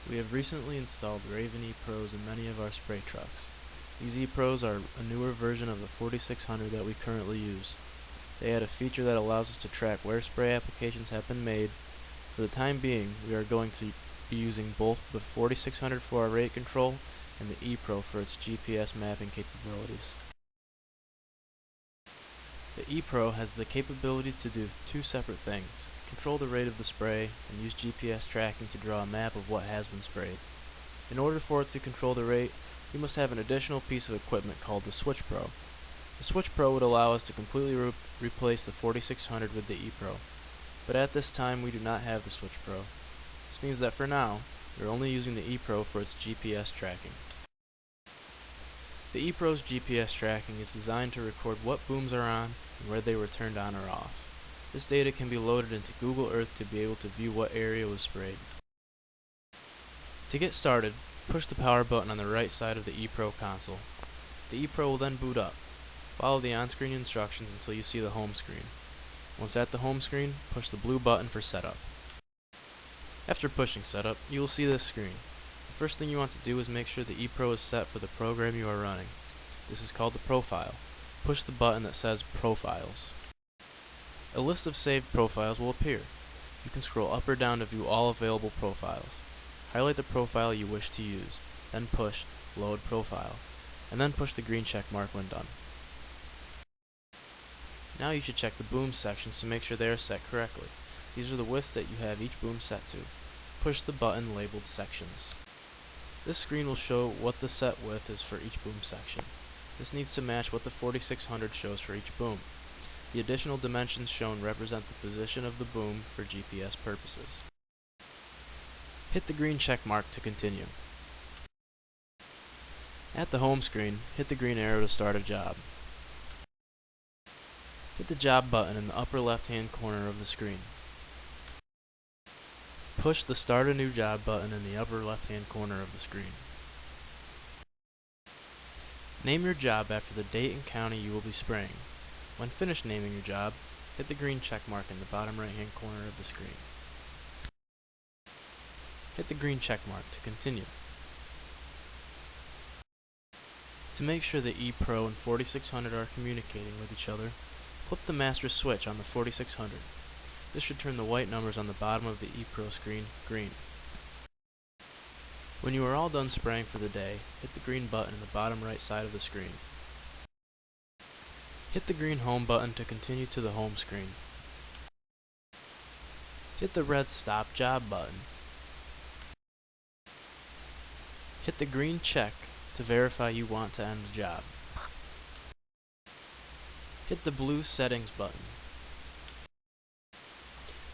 We have recently installed Raven ePros in many of our spray trucks. These ePros are a newer version of the 4600 that we currently use. They add a feature that allows us to track where spray applications have been made. For the time being, we are going to be using both the 4600 for our rate control and the ePro for its GPS mapping capabilities. The ePro has the capability to do two separate things: control the rate of the spray and use GPS tracking to draw a map of what has been sprayed. In order for it to control the rate, we must have an additional piece of equipment called the Switch Pro. The Switch Pro would allow us to completely replace the 4600 with the ePro, but at this time we do not have the Switch Pro. This means that for now, we are only using the ePro for its GPS tracking. The ePro's GPS tracking is designed to record what booms are on and where they were turned on or off. This data can be loaded into Google Earth to be able to view what area was sprayed. To get started, push the power button on the right side of the ePro console. The ePro will then boot up. Follow the on-screen instructions until you see the home screen. Once at the home screen, push the blue button for setup. After pushing setup, you will see this screen. The first thing you want to do is make sure the ePro is set for the program you are running. This is called the profile. Push the button that says Profiles. A list of saved profiles will appear. You can scroll up or down to view all available profiles. Highlight the profile you wish to use, then push Load Profile, and then push the green check mark when done. Now you should check the boom sections to make sure they are set correctly. These are the widths that you have each boom set to. Push the button labeled Sections. This screen will show what the set width is for each boom section. This needs to match what the 4600 shows for each boom. The additional dimensions shown represent the position of the boom for GPS purposes. Hit the green check mark to continue. At the home screen, hit the green arrow to start a job. Hit the job button in the upper left-hand corner of the screen. Push the Start a New Job button in the upper left-hand corner of the screen. Name your job after the date and county you will be spraying. When finished naming your job, hit the green check mark in the bottom right-hand corner of the screen. Hit the green check mark to continue. To make sure the ePro and 4600 are communicating with each other, flip the master switch on the 4600. This should turn the white numbers on the bottom of the ePro screen green. When you are all done spraying for the day, hit the green button in the bottom right side of the screen. Hit the green home button to continue to the home screen. Hit the red Stop Job button. Hit the green check to verify you want to end the job. Hit the blue Settings button.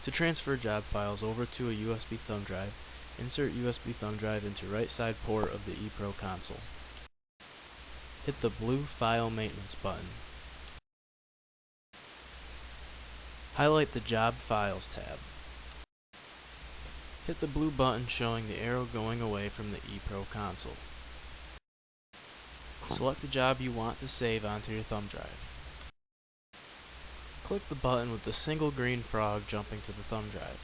To transfer job files over to a USB thumb drive, insert USB thumb drive into right side port of the ePro console. Hit the blue File Maintenance button. Highlight the Job Files tab. Hit the blue button showing the arrow going away from the ePro console. Select the job you want to save onto your thumb drive. Click the button with the single green frog jumping to the thumb drive.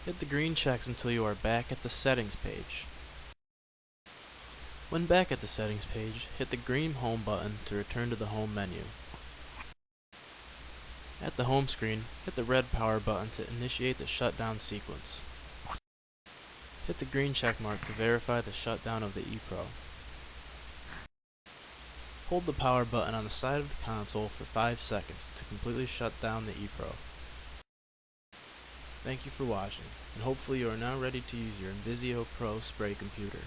Hit the green checks until you are back at the Settings page. When back at the Settings page, hit the green Home button to return to the Home menu. At the home screen, hit the red power button to initiate the shutdown sequence. Hit the green check mark to verify the shutdown of the ePro. Hold the power button on the side of the console for 5 seconds to completely shut down the ePro. Thank you for watching, and hopefully you are now ready to use your Invisio Pro spray computer.